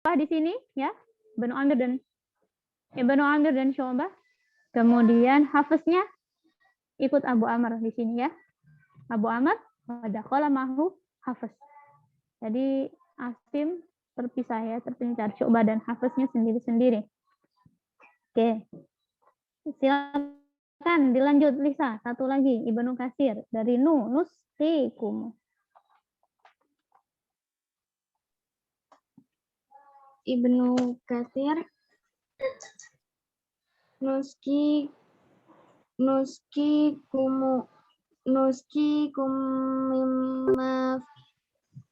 di sini ya, Ibnu Amir dan Syu'bah. Kemudian hafiznya ikut Abu Amr di sini ya. Abu Amr wadakhala mahu hafiz. Jadi Asim terpisah ya, terpencar. Syu'bah dan hafiznya sendiri-sendiri. Oke. Silakan dilanjut Lisa. Satu lagi Ibnu Katsir dari nuskikum. Ibnu Katsir nuskikum mimma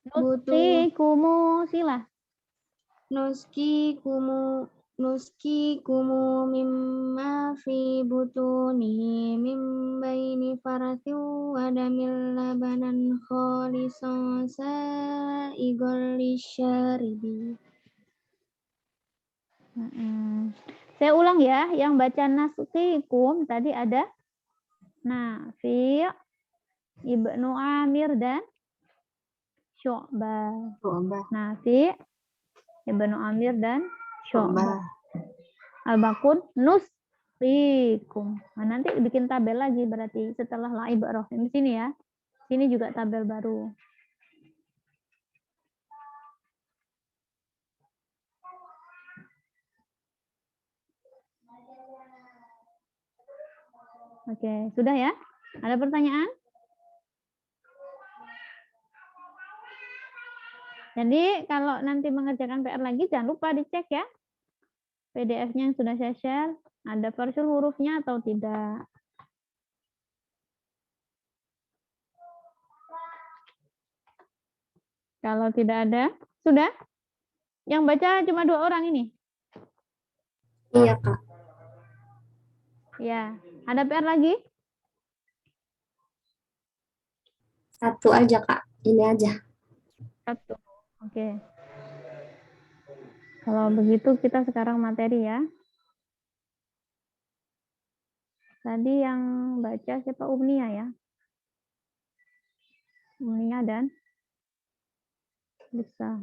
Nuskikumu sila. Nuskikumu mimma fi butunihi mim baini faratin wa damil labanan khalisan sa'igal lisyaribi. Saya ulang ya, yang baca nasukikum tadi ada Nafi', Ibnu Amir dan Syu'bah. Nafi', Ibnu Amir dan Syu'bah. Al-Baqun nuskikum. Nah, nanti bikin tabel lagi berarti setelah la ibrah. Di sini ya. Sini juga tabel baru. Oke, sudah ya? Ada pertanyaan? Jadi kalau nanti mengerjakan PR lagi jangan lupa dicek ya. PDF-nya yang sudah saya share, ada parsul hurufnya atau tidak. Kalau tidak ada, sudah? Yang baca cuma 2 orang ini? Iya, Kak. Ya, ada PR lagi? Satu aja, Kak. Ini aja. Satu. Oke. Kalau begitu kita sekarang materi ya. Tadi yang baca siapa? Umnia ya. Umnia dan bisa.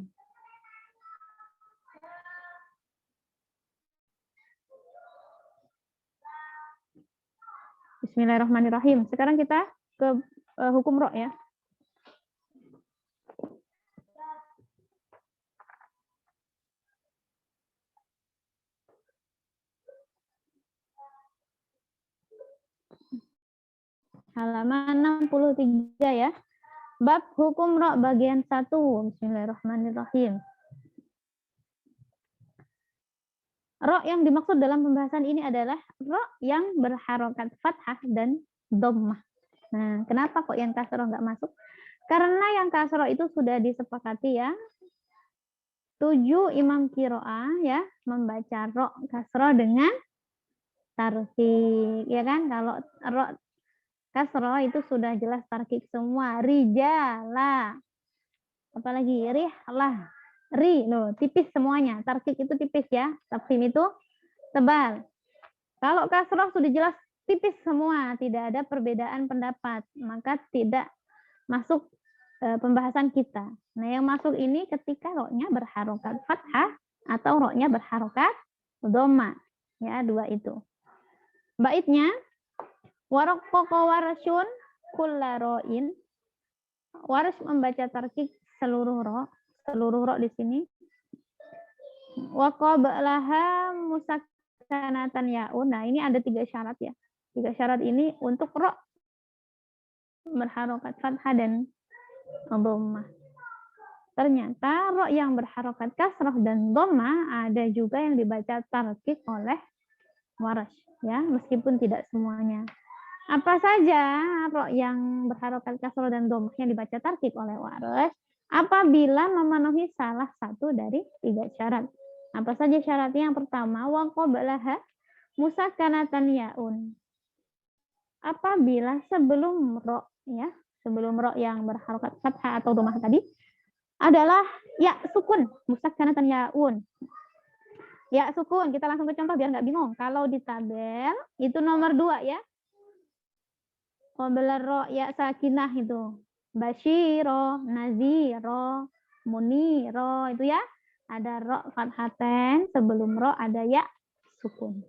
Bismillahirrahmanirrahim. Sekarang kita ke hukum ro ya. Halaman 63 ya. Bab hukum ro bagian 1. Bismillahirrahmanirrahim. Ro yang dimaksud dalam pembahasan ini adalah ro yang berharokat fathah dan dhammah. Nah, kenapa kok yang kasroh nggak masuk? Karena yang kasroh itu sudah disepakati ya. 7 imam kiroah ya membaca ro kasroh dengan tarkik, ya kan? Kalau ro kasroh itu sudah jelas tarkik semua. Rijala, apalagi rihlah, loh tipis semuanya. Tarkik itu tipis ya, tafkhim itu tebal. Kalau kasroh sudah jelas tipis semua, tidak ada perbedaan pendapat, maka tidak masuk pembahasan kita. Nah, yang masuk ini ketika ro-nya berharokat fathah atau ro-nya berharokat dhamma. Ya, 2 itu. Baitnya waraqqa warsyun kulla ro'in. Warsy membaca tarkik seluruh ro di sini. Wa qablaha musakkanatan yaun. Nah, ini ada 3 syarat ya. 3 syarat ini untuk ro berharokat fathah dan dhammah. Ternyata ro yang berharokat kasroh dan dhammah ada juga yang dibaca tarkik oleh Warsy ya, meskipun tidak semuanya. Apa saja ro yang berharokat kasroh dan dhammah yang dibaca tarkik oleh Warsy apabila memenuhi salah satu dari 3 syarat. Apa saja syaratnya? Yang pertama, wa qablaha musakkanatan yaun. Apabila sebelum ro ya, sebelum ro yang berharokat fathah atau dhammah tadi adalah ya sukun, musakkanatan yaun. Ya sukun, kita langsung ke contoh biar nggak bingung. Kalau di tabel itu nomor 2 ya. Qabla ro ya sakinah itu. Basyiro, naziro, muniro itu ya. ada ro fathaten, sebelum ro ada ya sukun.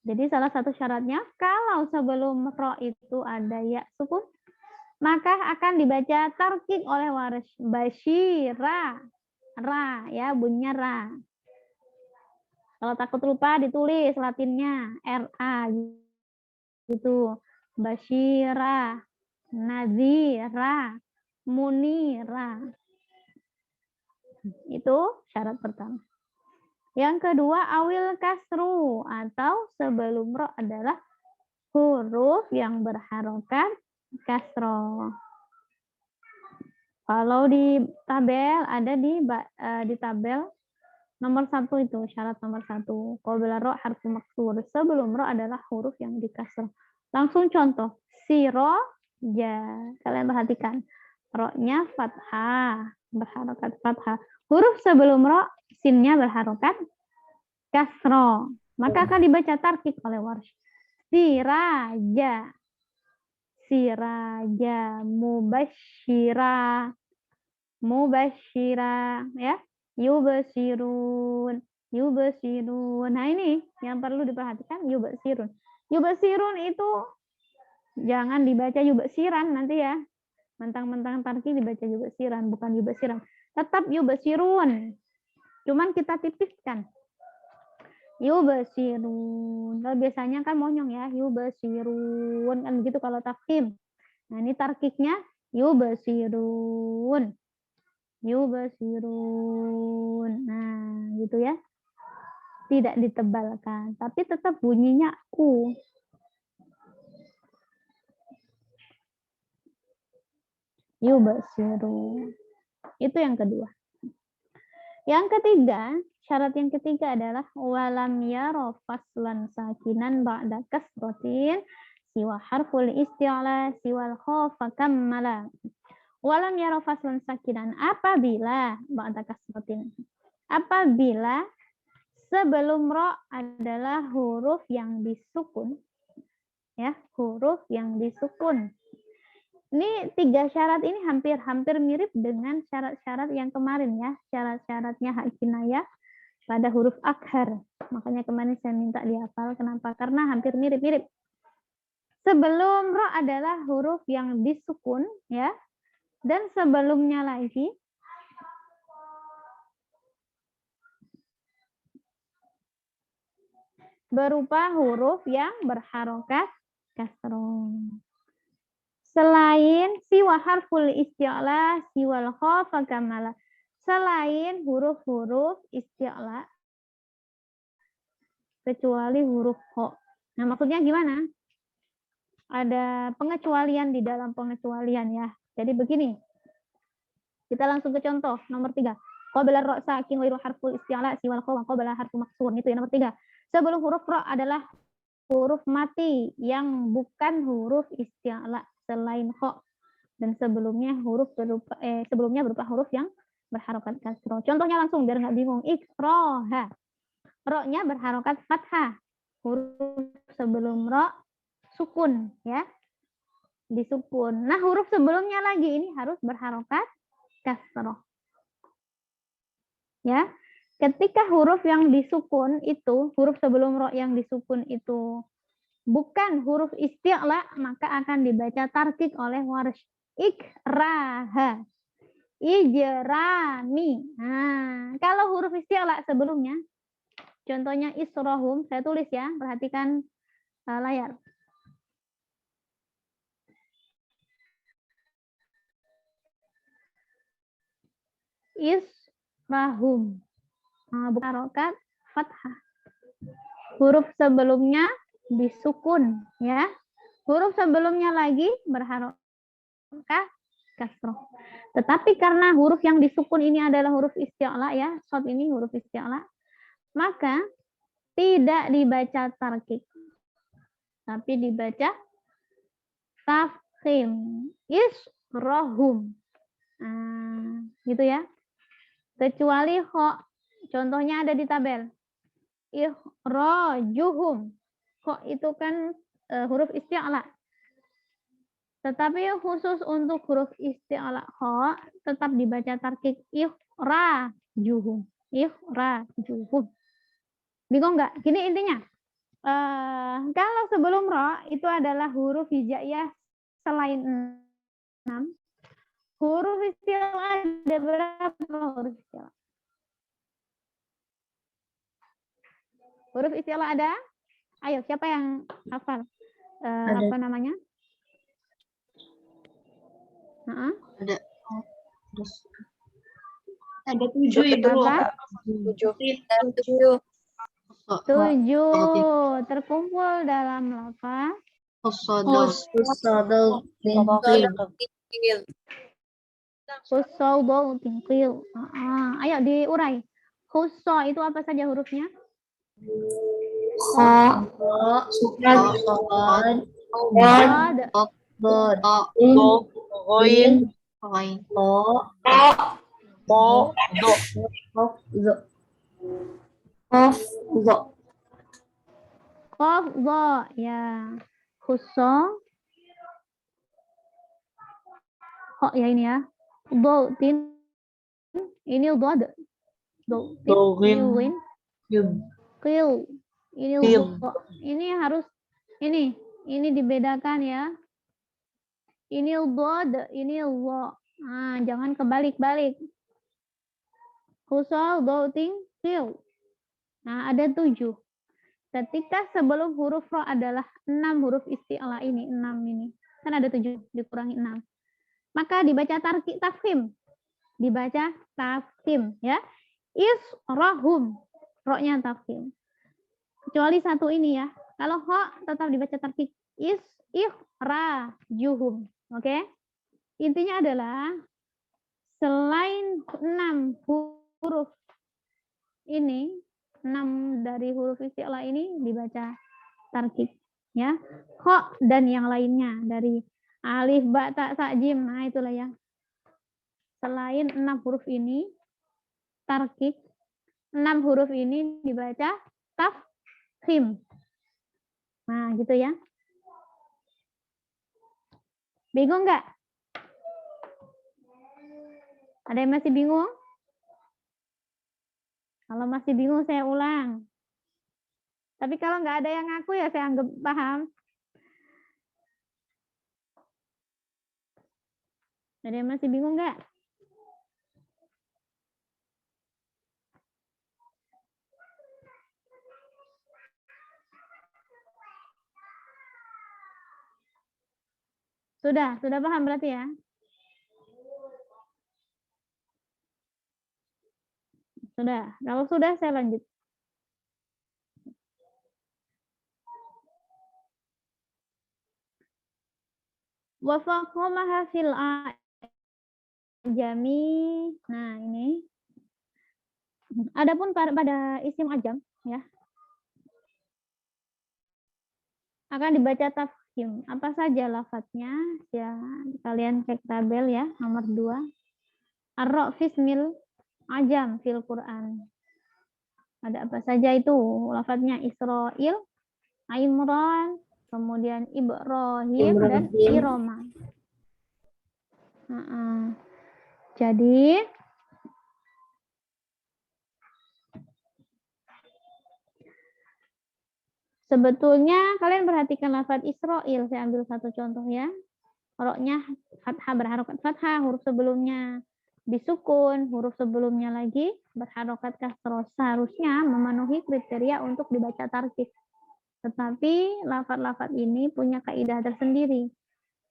Jadi salah satu syaratnya kalau sebelum ro itu ada ya sukun, maka akan dibaca tarkik oleh waris. Basyira, ra ya, bunyinya ra. Kalau takut lupa ditulis latinnya ra gitu. Basyira, nazira, munira. Itu syarat pertama. Yang kedua, awil kasru atau sebelum ro adalah huruf yang berharokat kasro. Kalau di tabel ada di tabel nomor 1 itu syarat nomor 1. Qabla ro harfu maksur. Sebelum ro adalah huruf yang dikasro. Langsung contoh. Siro ja. Kalian perhatikan. Ro-nya fathah, berharokat fathah. Huruf sebelum ro sinnya berharokat kasro. Maka akan dibaca tarkik oleh warsh. Siraja. Siraja. Mubasyira. Mubasyira. Ya. Yubasirun. Yubasirun. Nah ini yang perlu diperhatikan. Yubasirun. Yubasirun itu jangan dibaca yubasiran nanti ya. Mentang-mentang tarkik dibaca yubasiran. Bukan yubasiran. Tetap yubasirun. Cuman kita tipiskan. Yubasirun. Kalau biasanya kan monyong ya, yubasirun kan begitu kalau tafkhim. Nah, ini tarkiknya yubasirun. Yubasirun. Nah, gitu ya. Tidak ditebalkan, tapi tetap bunyinya u. Yubasirun. Itu yang kedua. Yang ketiga, syarat yang ketiga adalah walam yaro faslan sakinan ba'da kasrotin siwa harful isti'la siwal khofa kammala. Walam yaro faslan sakinan apabila ba'da kasrotin. Apabila sebelum ro adalah huruf yang disukun. Ya, huruf yang disukun. Ini 3 syarat ini hampir mirip dengan syarat-syarat yang kemarin ya. Syarat-syaratnya hak kinayah pada huruf akhar. Makanya kemarin saya minta dihafal. Kenapa? Karena hampir mirip-mirip. Sebelum ro adalah huruf yang disukun ya. Dan sebelumnya lagi berupa huruf yang berharokat kasroh. Selain siwa harful isti'la siwal khofa kamala. Selain huruf-huruf isti'la kecuali huruf kho. Nah, maksudnya gimana? Ada pengecualian di dalam pengecualian ya. Jadi begini. Kita langsung ke contoh nomor 3. Qabla ra sakin wa harful isti'la siwal kho wa qabla harfu maksur. Itu ya nomor 3. Sebelum huruf ra adalah huruf mati yang bukan huruf isti'la selain kho, dan sebelumnya berupa huruf yang berharokat kasroh. Contohnya langsung biar nggak bingung. Ikroha. Ro-nya berharokat fathah. Huruf sebelum ro sukun ya. Disukun. Nah, huruf sebelumnya lagi ini harus berharokat kasroh. Ya. Ketika huruf yang disukun itu, huruf sebelum ro yang disukun itu bukan huruf isti'la, maka akan dibaca tarkik oleh warsh. Ikraha. Ijrami. Nah, kalau huruf isti'la sebelumnya, contohnya isrohum, saya tulis ya, perhatikan layar. Israhum. Nah, bukan harokat fathah. Huruf sebelumnya disukun ya. Huruf sebelumnya lagi berharokat kasroh. Tetapi karena huruf yang disukun ini adalah huruf isti'la ya, shod ini huruf isti'la, maka tidak dibaca tarkik, tapi dibaca tafkhim. Isrohum. Nah, gitu ya. Kecuali kho, contohnya ada di tabel. Ikhrojuhum. Kho itu kan huruf isti'la. Tetapi khusus untuk huruf isti'la kho tetap dibaca tarkik ikhra. juhum. Ikhrajuhum. Bingung nggak? Gini intinya. Kalau sebelum ro itu adalah huruf hijaiyah selain 6. Huruf istilah ada berapa huruf istilah? Huruf istilah ada? Ayo, siapa yang hafal? Apa namanya? Ada. Terus ada 7 itu loh. Apa? 7. 7 terkumpul dalam lafaz Khussaudau tingkil. Ayo diurai. Khusso itu apa saja hurufnya? Kha, Bod, Qaf, dha, ya. Khusso. Kok ya ini ya. Tin. Ini dhad. Tin. Qil. Ini dha. Ini harus ini dibedakan ya. Ini dhad, ini dha. Jangan kebalik-balik. Khusso, dha, tin, qil. Ada 7. Ketika sebelum huruf ro adalah 6 huruf isti'la ini, 6 ini. Kan ada 7 dikurangi 6. Maka dibaca tafkhim. Dibaca tafkhim ya. Israhum. Ro-nya tafkhim. Kecuali satu ini ya. Kalau ho tetap dibaca tafkhim. Ikhrajuhum. Oke? Intinya adalah selain 6 huruf ini 6 dari huruf isti'la ini dibaca tarkib ya. Kho dan yang lainnya dari alif, ba, ta, sa, jim. Itulah ya. Selain 6 huruf ini tarkib, 6 huruf ini dibaca tafkhim. Gitu ya. Bingung nggak? Ada yang masih bingung? Kalau masih bingung saya ulang. Tapi kalau nggak ada yang ngaku ya saya anggap paham. Ada yang masih bingung nggak? Sudah paham berarti ya? Sudah. Kalau sudah saya lanjut. Wa faqamaha fil ajami. Ini. Adapun pada isim ajam ya. Akan dibaca tafkhim. Apa saja lafadznya? Ya, kalian cek tabel ya, nomor 2. Ar-ra' fismil ajam fil Quran. Ada apa saja itu? Lafadznya Israil, Imran, kemudian Ibrahim dan Iroma. Jadi sebetulnya kalian perhatikan lafadz Israil. Saya ambil satu contoh ya. Roknya fathah berharokat fathah, huruf sebelumnya disukun, huruf sebelumnya lagi berharokat kasroh. Seharusnya memenuhi kriteria untuk dibaca tarkib. Tetapi lafadz-lafadz ini punya kaidah tersendiri.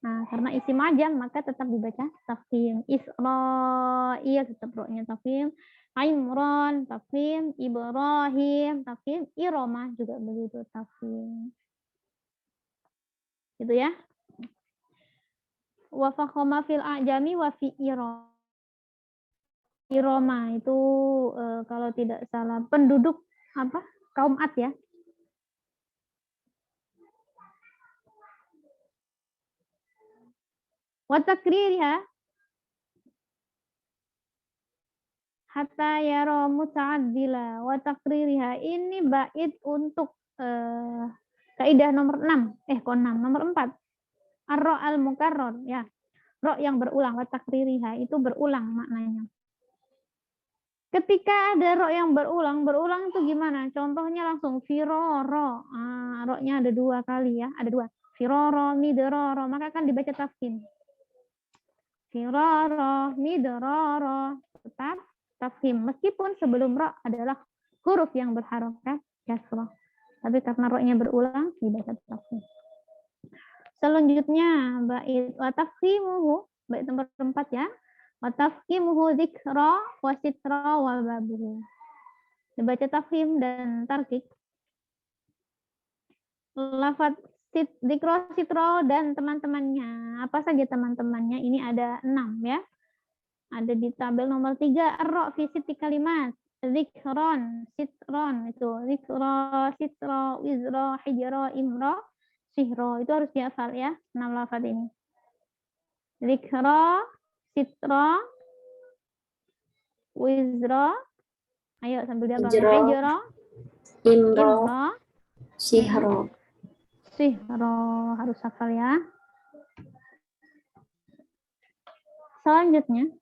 Karena isim ajam maka tetap dibaca tafkhim. Israil tetap roknya tafkhim. Imran tafkhim, Ibrahim tafkhim, Iroma juga begitu tafkhim. Gitu ya. Wa fakhama fil ajami wa fi Iroma itu kalau tidak salah penduduk kaum Ad ya. Wa takririha hatta yara muta'addila wa takririha ini bait untuk kaidah nomor 6 nomor 4 ar-ra al-mukarrar ya. Ra yang berulang wa takririha itu berulang maknanya. Ketika ada ro yang berulang itu gimana? Contohnya langsung firoro. Ro-nya ada 2 kali ya, ada 2. Firoro, midororo, maka kan dibaca tafkhim. Firoro, midororo, tetap tafkhim. Meskipun sebelum ro adalah huruf yang berharokat kasroh. Tapi karena ro-nya berulang, dibaca tafkhim. Selanjutnya, bait wa tafkhimuhu, bait nomor 4 ya. Wa tafkhimuhu dzikra wa sitra wa babuhu. Dibaca tafkhim dan tarkik. Lafaz dzikra, sitra dan teman-temannya. Apa saja teman-temannya? Ini ada 6 ya. Ada di tabel nomor 3, ar-ra fi sitti kalimat. Dzikron, sitron itu. Dzikra, sitra, wizra, hijra, imra, sihra. Itu harus dihafal ya, 6 lafaz ini. Dzikra, sitra, wizra, ayo sambil dihafal. Hijra, imra, sihra. Sihra harus hafal ya. Selanjutnya,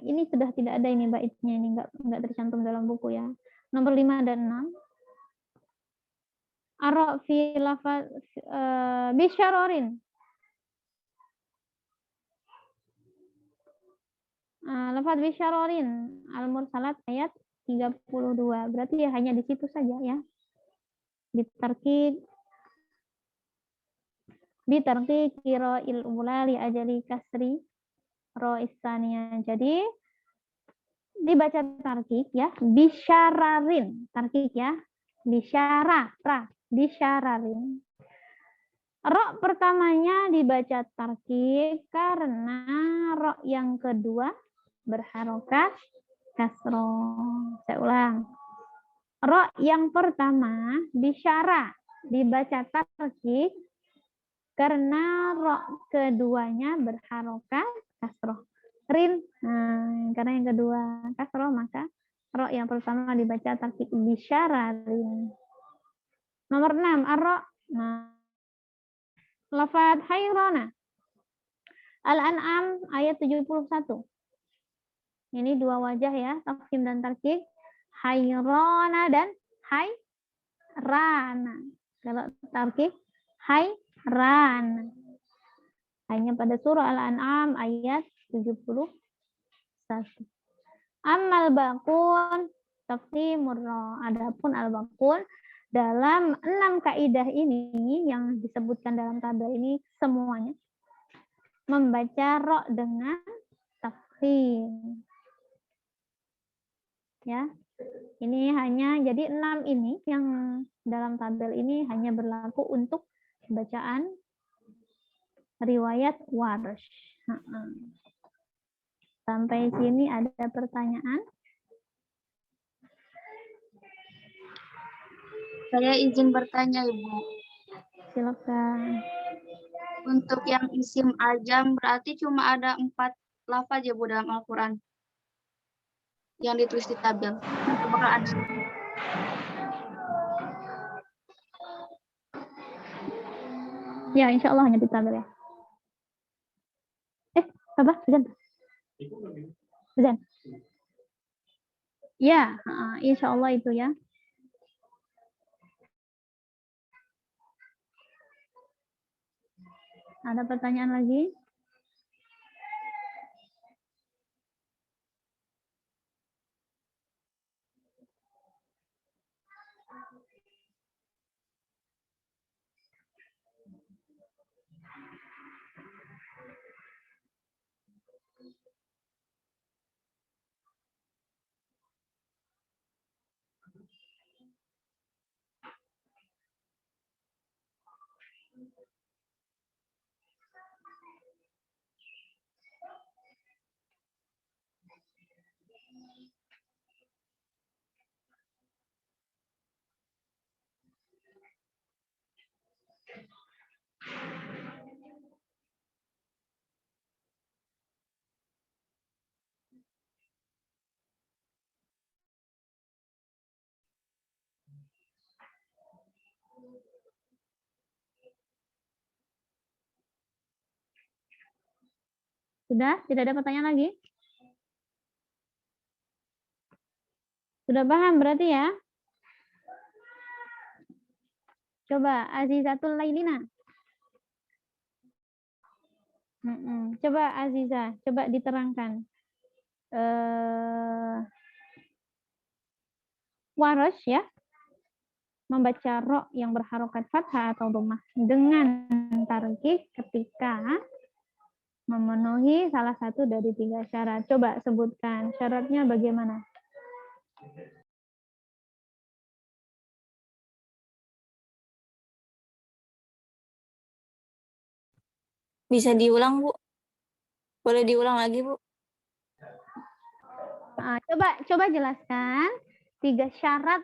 ini sudah tidak ada ini baitnya, ini enggak tercantum dalam buku ya. Nomor 5 dan 6. Ara fi lafaz bisyarorin. Lafaz bisyarorin al-mursalat ayat 32. Berarti ya hanya di situ saja ya. Bitarkik kira il ula li ajali kasri ro isania. Jadi dibaca tarkik ya, bisyararin, tarkik ya, bisyararin. Ro pertamanya dibaca tarkik karena ro yang kedua berharokat kasro. Saya ulang. Ro yang pertama bisyara dibaca tarkik karena ro keduanya berharokat kasro. Rin, karena yang kedua kasro, maka ro yang pertama dibaca tarkik bisyararin. Nomor 6, ar-ro. Lafaz hayrana. Al-An'am ayat 71. Ini 2 wajah ya, tafkhim dan tarkik. Hayrana dan hayrana. Kalau tarkik hayrana. Hanya pada surah Al-An'am ayat 71. Ammal baqun tafkhimur ra. Adapun al-baqun dalam 6 kaidah ini yang disebutkan dalam tabel ini semuanya membaca ro dengan tafkhim. Ya. Ini hanya jadi 6 ini yang dalam tabel ini hanya berlaku untuk bacaan riwayat Warsh. Sampai sini ada pertanyaan? Saya izin bertanya, Ibu. Silakan. Untuk yang isim ajam berarti cuma ada 4 lafaz ya, Bu, dalam Al-Quran yang ditulis di tabel. Itu bakal ada. Ya, insya Allah hanya di tabel ya. Apa? Zan. Ya, insya Allah itu ya. Ada pertanyaan lagi? Sudah? Tidak ada pertanyaan lagi? Sudah paham berarti ya? Coba Azizatul Lailina. Coba Aziza, coba diterangkan. Waras ya, membaca ro yang berharokat fathah atau dhammah dengan tarkik ketika memenuhi salah satu dari 3 syarat. Coba sebutkan syaratnya bagaimana? Bisa diulang, Bu? Boleh diulang lagi, Bu? Coba jelaskan 3 syarat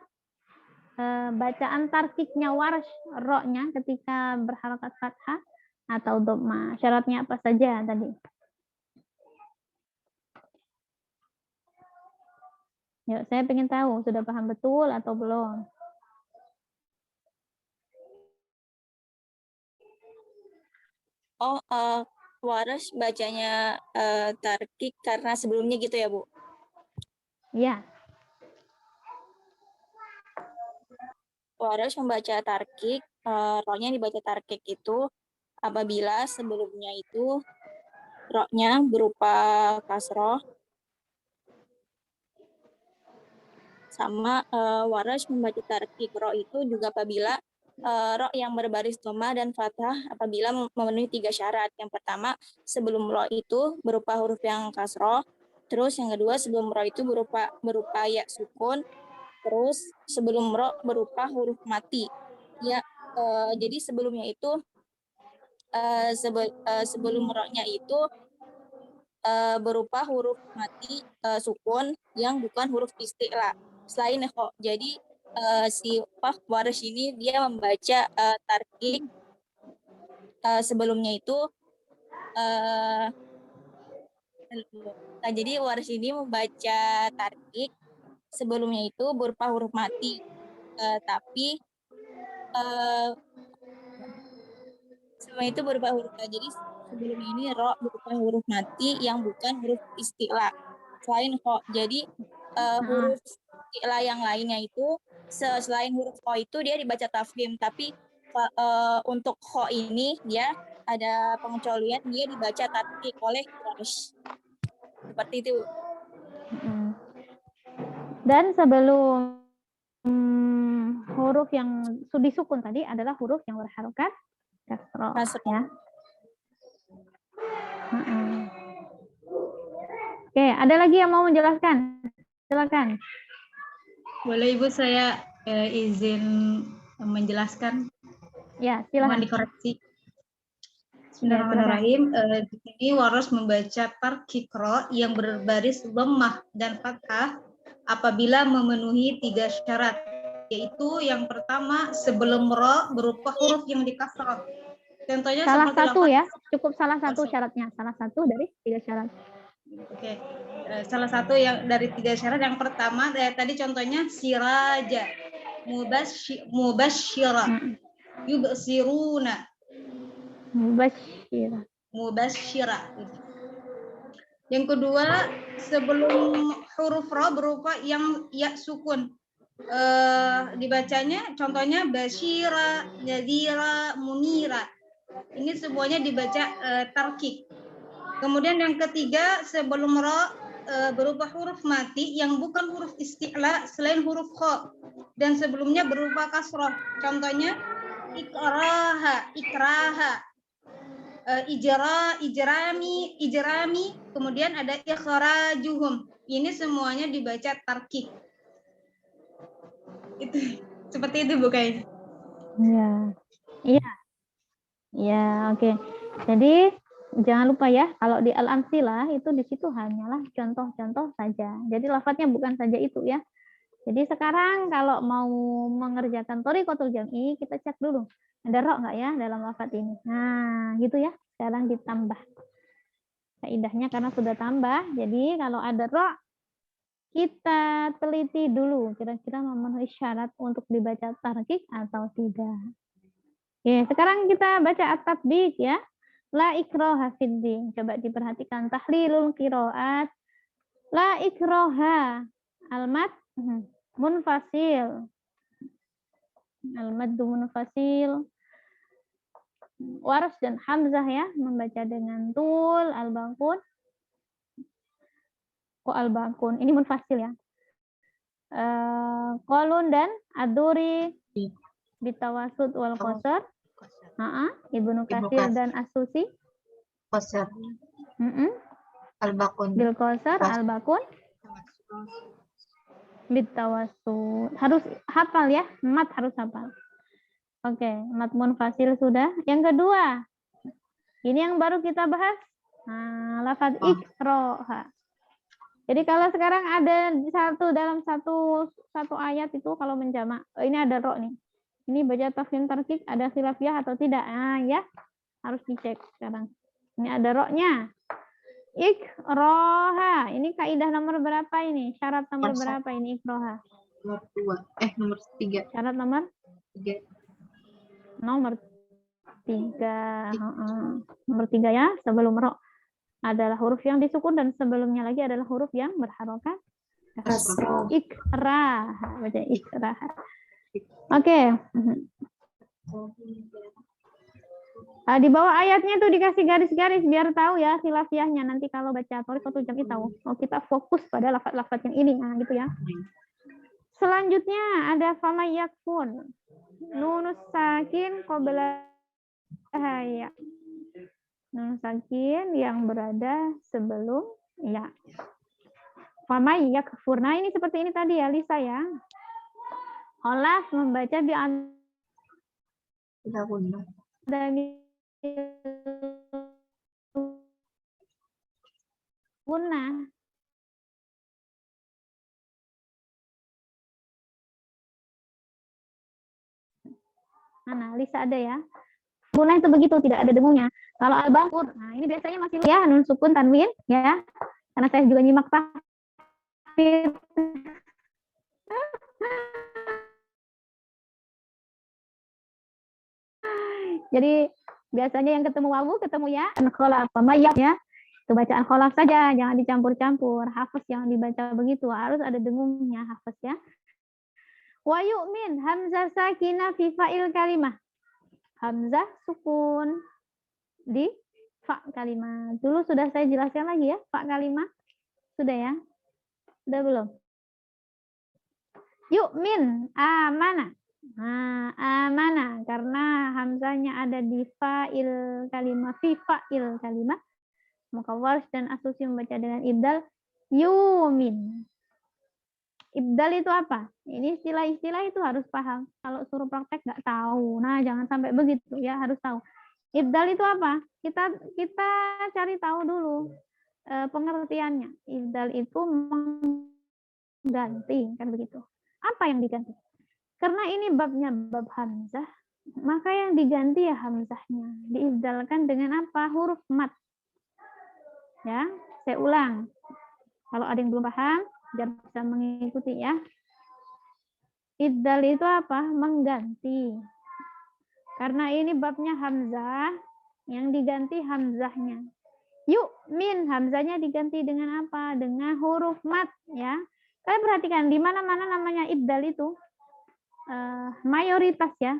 bacaan tarkiknya waras ro-nya ketika berharokat fathah atau dhammah. Syaratnya apa saja tadi? Ya, saya ingin tahu sudah paham betul atau belum. Oh, waras bacanya tarkik karena sebelumnya gitu ya, Bu? Ya, Waras membaca tarkik, ro-nya dibaca tarkik itu apabila sebelumnya itu ro-nya berupa kasroh, sama waras membaca tarkik ro itu juga apabila ro yang berbaris dhammah dan fathah apabila memenuhi 3 syarat. Yang pertama, sebelum ro itu berupa huruf yang kasroh, terus yang kedua sebelum ro itu berupa ya sukun, terus sebelum ro berupa huruf mati. Ya, jadi sebelumnya itu sebelum ro-nya itu berupa huruf mati sukun yang bukan huruf isti'la. Selain kok. Jadi si waris ini dia membaca tarkik sebelumnya itu nah, jadi waris ini membaca tarkik sebelumnya itu berupa huruf mati, tapi sebelumnya itu berupa huruf jadi sebelumnya ini ro berupa huruf mati yang bukan huruf isti'la. Selain kok. Jadi huruf isti'la yang lainnya itu selain huruf kho itu dia dibaca tafkhim, tapi untuk kho ini dia ada pengecualian, dia dibaca tarkik oleh Quraisy. Seperti itu. Dan sebelum huruf yang disukun tadi adalah huruf yang berharokat kasroh. Ya. Oke, ada lagi yang mau menjelaskan? Silakan. Boleh Ibu, saya izin menjelaskan. Ya, silakan. Mohon dikoreksi. Bismillahirrahmanirrahim. Di sini waras membaca tarkik ro yang berbaris dhammah dan fathah apabila memenuhi 3 syarat, yaitu yang pertama sebelum ro berupa huruf yang dikasrah. Contohnya salah satu ya, cukup salah satu Masuk. syaratnya, salah satu dari 3 syarat. Oke, salah satu yang dari 3 syarat yang pertama tadi contohnya siraja, mubasyira, yubsiruna, mubasyira. Yang kedua, sebelum huruf ro berupa yang ya sukun, dibacanya contohnya basyira, nadira, munira. Ini semuanya dibaca tarkik. Kemudian yang ketiga, sebelum ro berupa huruf mati yang bukan huruf isti'la selain huruf kho, dan sebelumnya berupa kasroh. Contohnya ikraha, ikraha, ijrami, kemudian ada ikhrajuhum. Ini semuanya dibaca tarkik. Itu seperti itu Bu Kai. Iya, oke. Jadi jangan lupa ya, kalau di Al-Amsilah itu di situ hanyalah contoh-contoh saja. Jadi lafadznya bukan saja itu ya. Jadi sekarang kalau mau mengerjakan thoriqatul jam'i, kita cek dulu. Ada ro nggak ya dalam lafadz ini? Nah, gitu ya. Sekarang ditambah. Kaidahnya karena sudah tambah, jadi kalau ada ro, kita teliti dulu kira-kira memenuhi syarat untuk dibaca tarkik atau tidak. Oke, sekarang kita baca at-tatbiq ya. La ikraha fiddin. Coba diperhatikan tahlilul qiraat. La ikraha. Almat Munfasil. Al-maddu munfasil. Waras dan Hamzah ya membaca dengan tul, al-baqun. Kok al-baqun? Ini munfasil ya. Qalun dan ad-duri bitawasud wal qasar. Ibnu Katsir dan As-Susi. Qasar. Al-baqun. Bil qasar, al-baqun. Bitawasud. Harus hafal ya, mat harus hafal. Oke, mat munfasil sudah. Yang kedua, ini yang baru kita bahas. Nah, lafaz ikroha. Jadi kalau sekarang ada dalam satu ayat itu kalau menjamak, ini ada ro nih. Ini baca tafkhim tarkik ada khilafiyah atau tidak? Nah, ya harus dicek sekarang. Ini ada ro-nya. Ikroha. Ini kaidah nomor berapa ini? Syarat nomor berapa ini ikroha? Nomor 2. Nomor 3. Syarat nomor 3. Nomor 3. Nomor 3 ya, sebelum ro adalah huruf yang disukun dan sebelumnya lagi adalah huruf yang berharokat Kasroh. ikrah. Baca ikrah. Oke. Di bawah ayatnya tuh dikasih garis-garis biar tahu ya khilafiyahnya. Nanti kalau baca tulis atau jami tahu. Oh, kita fokus pada lafaz-lafaz yang ini. Nah, gitu ya. Selanjutnya ada fama yakfun. Nunus sakin qabla haya. Nun sakin yang berada sebelum ya. Fama yakfur. Nah, ini seperti ini tadi ya, Lisa ya. Khalaf membaca bi gunnah. Nah, Lisa ada ya. Gunnah itu begitu, tidak ada dengungnya. Kalau al-baqur, nah ini biasanya masih ya nun sukun tanwin ya. Karena saya juga nyimak tahfidz. Jadi biasanya yang ketemu wawu ketemu ya kholaf pemayak ya. Itu bacaan kholaf saja, jangan dicampur-campur. Hafaz yang dibaca begitu, harus ada dengungnya hafaz ya. Wa yu'min hamzah sakinah fi fa'il kalimah. Hamzah sukun di fa kalimat. Dulu sudah saya jelaskan lagi ya, fa kalimat. Sudah ya? Sudah belum? Yu'min amana. Nah, amana karena hamzahnya ada di fa'il kalimah, fi fa'il kalimah. Maka Warsh dan As-Susi membaca dengan ibdal yumin. Ibdal itu apa? Ini istilah-istilah itu harus paham. Kalau suruh praktek nggak tahu. Nah, jangan sampai begitu ya, harus tahu. Ibdal itu apa? Kita cari tahu dulu pengertiannya. Ibdal itu mengganti, kan begitu. Apa yang diganti? Karena ini babnya bab hamzah, maka yang diganti ya hamzahnya. Diibdalkan dengan apa? Huruf mat. Ya, saya ulang. Kalau ada yang belum paham, biar bisa mengikuti ya. Ibdal itu apa? Mengganti. Karena ini babnya hamzah, yang diganti hamzahnya. Yu'min, hamzahnya diganti dengan apa? Dengan huruf mat ya. Kalian perhatikan di mana-mana namanya ibdal itu mayoritas ya.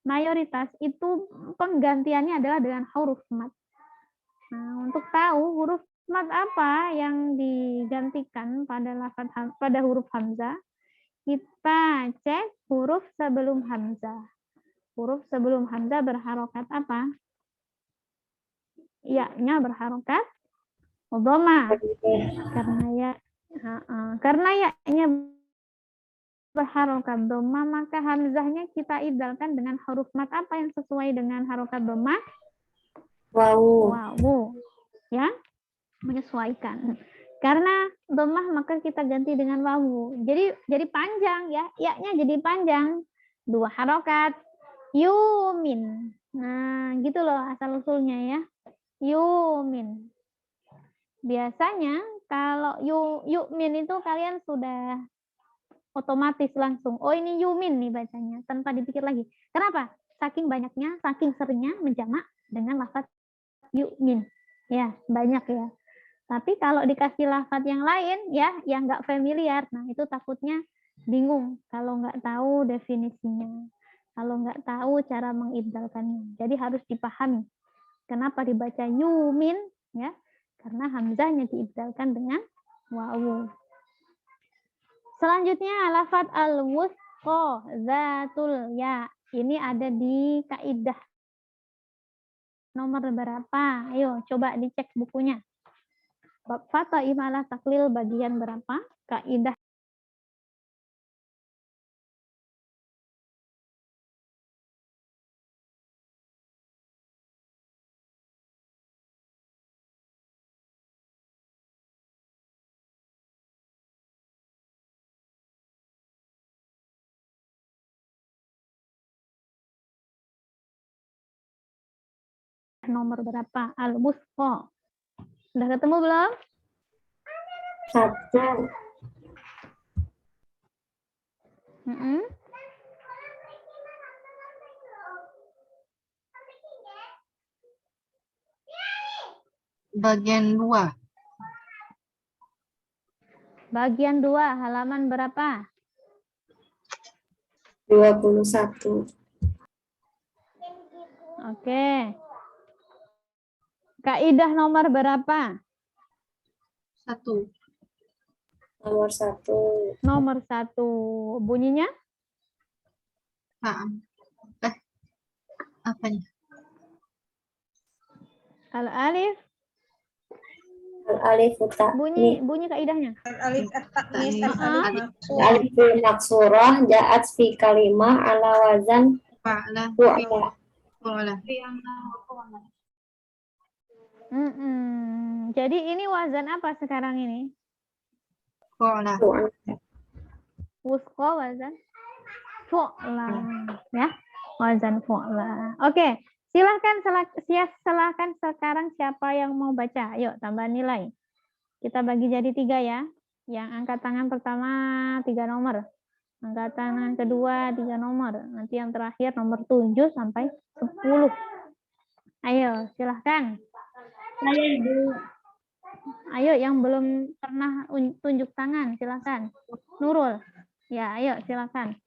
Mayoritas itu penggantiannya adalah dengan huruf mat. Nah, untuk tahu huruf mat apa yang digantikan pada huruf hamzah, kita cek huruf sebelum hamzah. Huruf sebelum hamzah berharokat apa? Ya-nya berharokat dhamma. Karena ya-nya berharokat dhamma, maka hamzahnya kita ibdalkan dengan huruf mat apa yang sesuai dengan harokat dhamma? Wawu. Wawu. Ya, menyesuaikan. Karena dhammah maka kita ganti dengan wawu. Jadi panjang ya, ya-nya jadi panjang. 2 harokat. Yumin. Nah, gitu loh asal usulnya ya. Yumin. Biasanya kalau yumin itu kalian sudah otomatis langsung. Oh, ini yumin nih bacanya tanpa dipikir lagi. Kenapa? Saking banyaknya, saking seringnya menjamak dengan lafaz yumin. Ya, banyak ya. Tapi kalau dikasih lafadz yang lain ya, yang nggak familiar, nah itu takutnya bingung kalau nggak tahu definisinya, kalau nggak tahu cara mengibdalkannya. Jadi harus dipahami. Kenapa dibaca yumin ya? Karena hamzahnya diibdalkan dengan wawu. Selanjutnya lafadz al-wusqa zatul ya. Ini ada di kaidah nomor berapa? Ayo coba dicek bukunya. Bab Fata imalah taklil bagian berapa? Kaidah nomor berapa? Al-wusqa. Sudah ketemu belum? 1. Mm-mm. Bagian 2. Bagian 2, halaman berapa? 21. Oke. Kaidah nomor berapa? 1. Nomor 1. Nomor 1. Bunyinya? Apanya? Al-alif. Al-alif Bunyi kaidahnya. Alif at-ta'nis al-alif Alif maksurah ja'at fi kalimah ala wazan Fa'ala. fu'ala. Fa'ala. Jadi ini wazan apa sekarang ini? Fa'ala. Wusqa wazan fu'la ya. Wazan fu'la. Oke, silahkan sekarang siapa yang mau baca? Yuk tambah nilai. Kita bagi jadi 3 ya. Yang angkat tangan pertama 3 nomor. Angkat tangan kedua 3 nomor. Nanti yang terakhir nomor 7 sampai 10. Ayo, silahkan. Ayo yang belum pernah tunjuk tangan, silahkan. Nurul. Ya, ayo silahkan.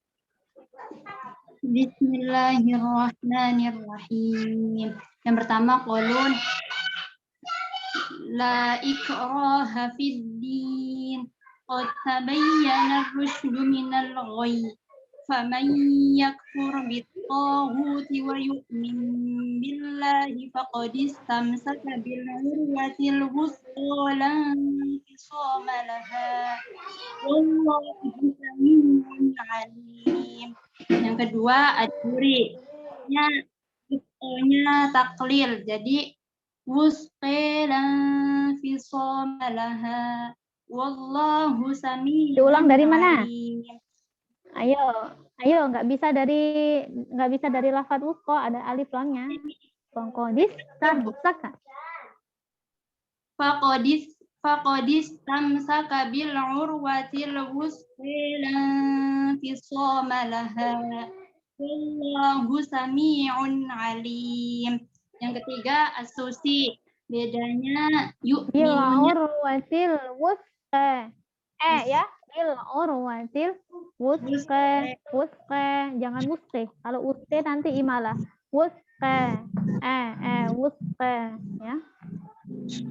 Bismillahirrahmanirrahim. Yang pertama qaulun la ikraha fid din qad tabayyana ar-rusydu minal ghayy faman yakfur bit-taghuti wa yu'min billahi faqad istamsaka bil 'urwatil wuthqa la infisama laha wallahu samii'un 'aliim. Yang kedua ad-duri, nya taklil, jadi wusqilan fi somalaha wallahu sami'un. Diulang dari mana? alim. Ayo nggak bisa dari lafadz wusqa, ada alif lamnya. Faqadis tamsaka. Faqadis tamsaka bil urwatil wusqilan fi somalaha wallahu sami'un alim. Yang ketiga asusi, bedanya Bil urwatil wusqa. Ya, bil urwatil wusqa. Jangan wusqa. Kalau wusqa nanti imalah. Wusqa. Wusqa ya.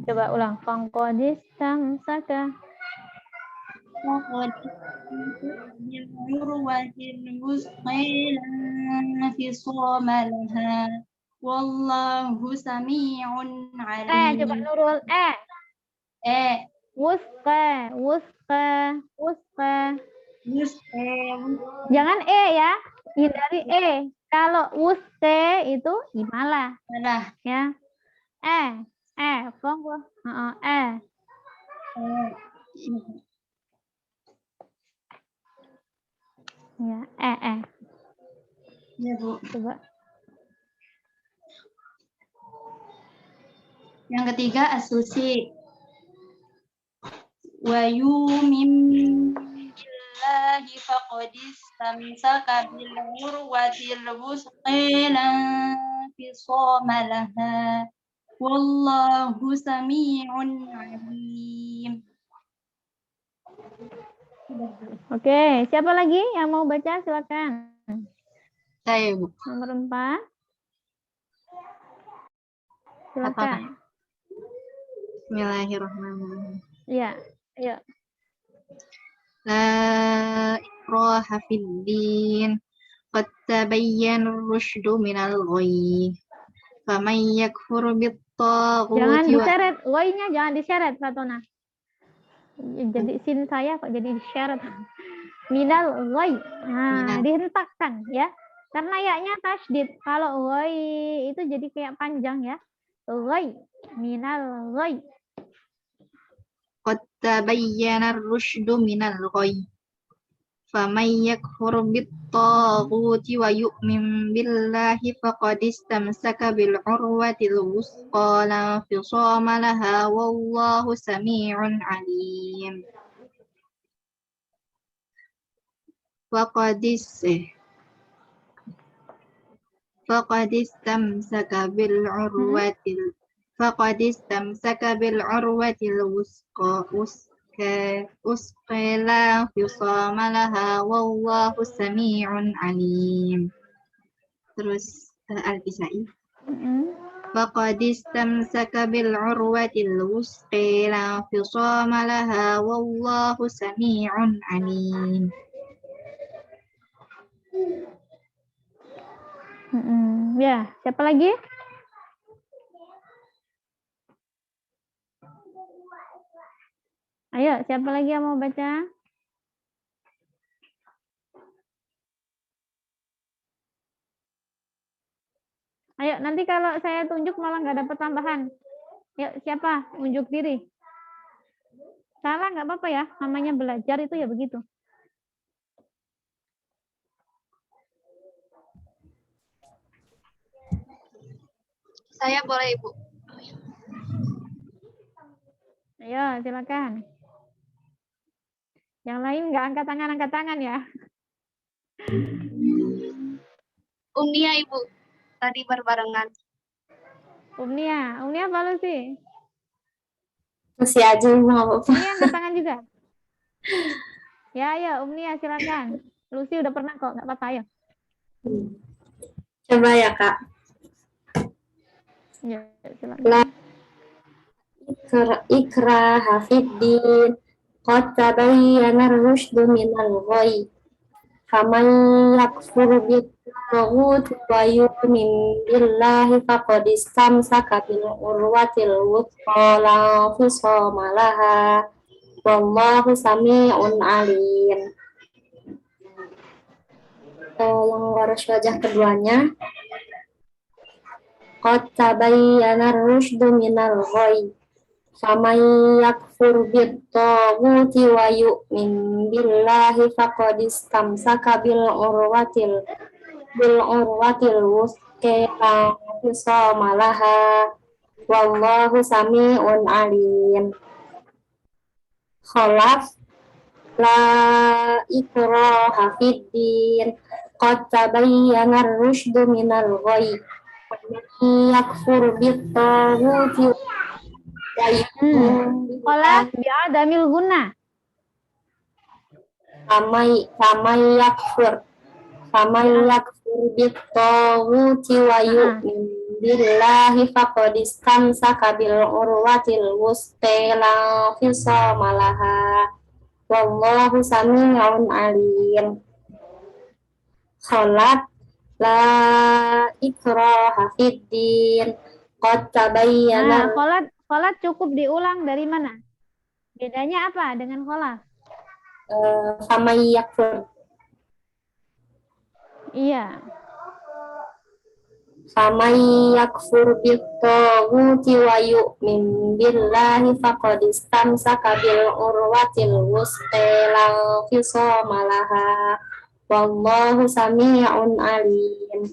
Coba ulang. Faqadis tamsaka. Wallahu sami'un alim. Coba Nurul. Wusqa. Jangan ya. Hindari Kalau wusqa itu imalah. Ya. Fonggo. Ya, Ya, Bu. coba. Yang ketiga asusi. Wa yu'min billahi faqad istamsaka bil urwatil wusqa la fisama laha Wallahu sami'un alim. Oke, siapa lagi yang mau baca? Silakan. Saya, Bu. Nomor 4. Silakan. Bismillahirrahmanirrahim. Iya, iya. La ikraha fid din. Qad tabayyana ar-rusydu minal ghayy. Faman yakfur Jangan bit-taghuti wa diseret, woi-nya jangan diseret, Fatona. Jadi sin saya kok jadi diseret. Minal woi. Nah, Minal. dihentakkan ya. Karena yaknya tasydid. Kalau woi itu jadi kayak panjang ya. Woi, minal woi. Qad tabayyana ar-rusydu minal ghayy. Faman yakfur bit-taghuti wa yu'min billahi faqad istamsaka bil urwatil wusqa la infisama laha wallahu sami'un alim. Faqad istamsaka bil urwatil wusqa la infisama laha wallahu sami'un alim. Terus Al-Kisai. فقد استمسك بالعروة الوثقى لا انفصام لها والله سميع عليم. Ya, siapa lagi? Ayo, siapa lagi yang mau baca? Ayo, nanti kalau saya tunjuk malah nggak dapat tambahan. Yuk, siapa? Unjuk diri. Salah nggak apa-apa ya, namanya belajar itu ya begitu. Saya boleh, Ibu. Ayo, silakan. Yang lain nggak angkat tangan ya. Umnia, Ibu. Tadi berbarengan. Umnia apa sih? Masih aja Ibu, nggak apa-apa. Umnia angkat tangan juga. Ya, ayo Umnia silakan. Lucy udah pernah kok, nggak apa-apa ayo. Coba ya Kak. Ya, silakan. La ikraha fid din. Qad tabayyana ar-rusydu minal ghayy. Faman yakfur bit-taghuti wa yu'min billahi faqad istamsaka bil urwatil wuthqa la infisama laha wallahu sami'un alim. Yang waras wajah keduanya. Qad tabayyana ar-rusydu minal ghayy. Faman yakfur bit-taghuti wa yu'min billahi faqad istamsaka bil urwatil wuthqa la infisama laha wallahu sami'un alim. Khalaf la ikraha fid din. Qad tabayyana ar-rusydu minal ghayy. Faman yakfur bit-taghuti Khalaf bi'adamil gunnah. Faman yakfur bit-taghuti wa yu'min billahi faqad istamsaka bil urwatil wuthqa la infisama laha wallahu sami'un alim. Khalat la ikraha fid din. Qad tabayyana. Kholat cukup diulang dari mana? Bedanya apa dengan kholat? Faman yakfur. Iya. Faman yakfur bit-taghuti wa yu'min billahi faqad istamsaka bil urwatil wuthqa la infisama laha wallahu sami'un alim.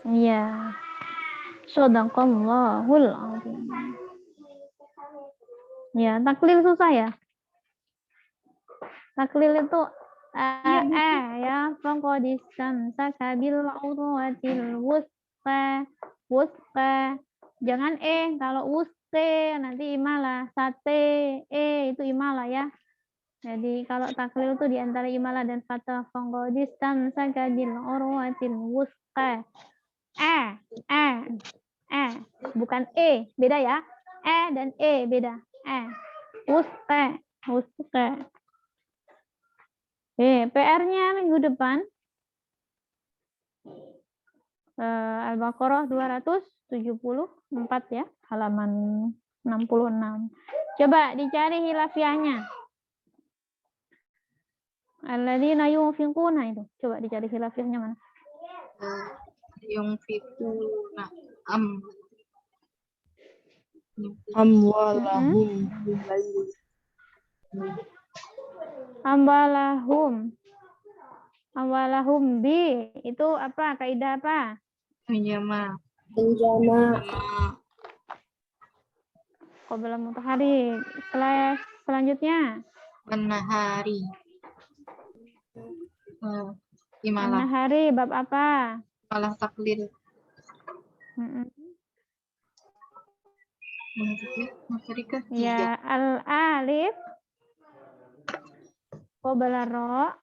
Iya. Shadaqallahul azim. Ya, taklil susah ya. Taklil itu ya, faqad istamsaka bil urwatil wuthqa Jangan kalau wuste nanti imalah, sate itu imalah ya. Jadi kalau taklil itu di antara imalah dan fathah faqadistam sakadil urwatil wusqa. Bukan beda ya. Dan beda. Wusqa, wusqa. PR-nya minggu depan Al-Baqarah 274 ya, halaman 66. Coba dicari hilafiahnya. Alladzina yunfiquna itu. Coba dicari hilafiahnya mana? Yunfiquna amwalahum amwalahum bi itu apa? Kaidah apa? Menjama. Qabla mutahari. Selanjutnya Menahari. Imalah. Menahari bab apa? Malah taklil. Ya, al-alif qabla ra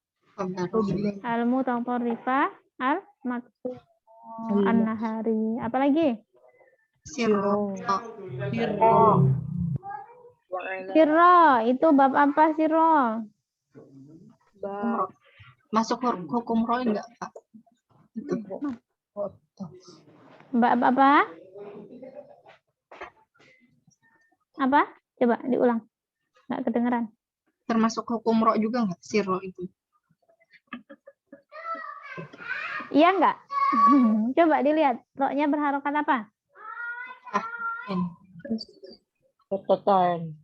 al-mutatarrifah al-maksud an-nahari. Apalagi? Sirro. Sirro, itu bab apa sirro? Masuk hukum roh enggak, Pak? Itu. Bab apa? Apa? Coba diulang. Enggak kedengeran. Termasuk hukum roh juga enggak sirro itu? Iya enggak? Coba dilihat. Rohnya berharokat apa? Katakan.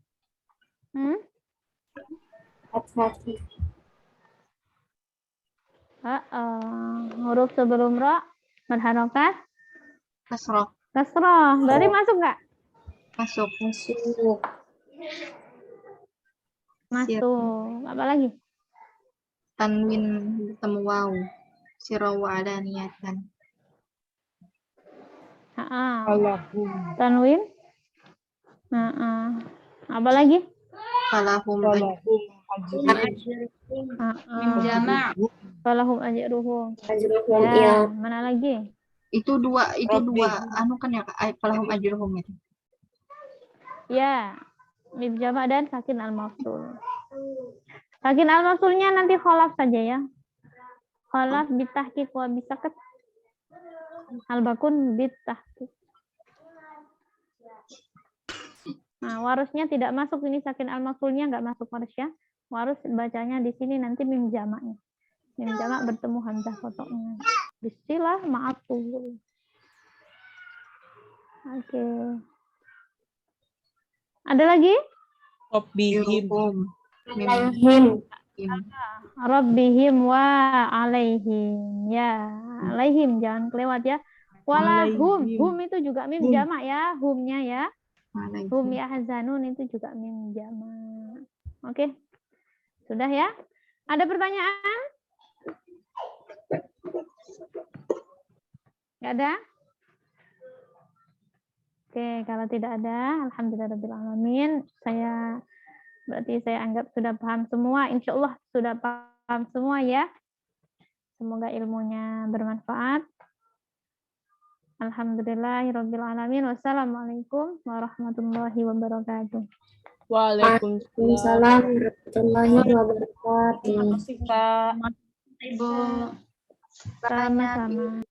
Hati-hati. Huruf sebelum ro berharokat Kasroh. kasroh. Berarti masuk nggak? Masuk. Masuk. Apa lagi? Tanwin bertemu waw. Sirro wa ada niatan. Alahum. Tanwin. Apa lagi? Falahum Falahum ajruhum. Ajruhum Ya, ya. mana lagi? itu dua anu kan ya Kak, falahum ajruhum itu. Ya, mim jamak dan sakin al-mafsul. Sakin al-mafsulnya nanti kholaf saja ya. Kholaf bitahqiq wa bisakat. Al-bakun bitahqiq. Nah, warusnya tidak masuk ini sakin al-mafsulnya nggak masuk warus ya. Warus bacanya di sini nanti mim jamaknya. Mim jamak bertemu hamzah kotoknya. Bismillah ma'atul. Oke. Ada lagi? Rabbihim. Rabbihim wa alaihim. Ya, alaihim jangan kelewat ya. Walahum, hum itu juga mim jamak ya, humnya ya. Hum yahzanun itu juga mim jamak. Oke. Sudah ya? Ada pertanyaan? Enggak ada? Oke, kalau tidak ada, alhamdulillahirabbil alamin. Berarti saya anggap sudah paham semua. Insya Allah sudah paham semua ya. Semoga ilmunya bermanfaat. Alhamdulillahirabbil alamin. Wassalamualaikum warahmatullahi wabarakatuh. Waalaikumsalam. Warahmatullahi wabarakatuh. Terima kasih, Kak. Ibu. Sama-sama.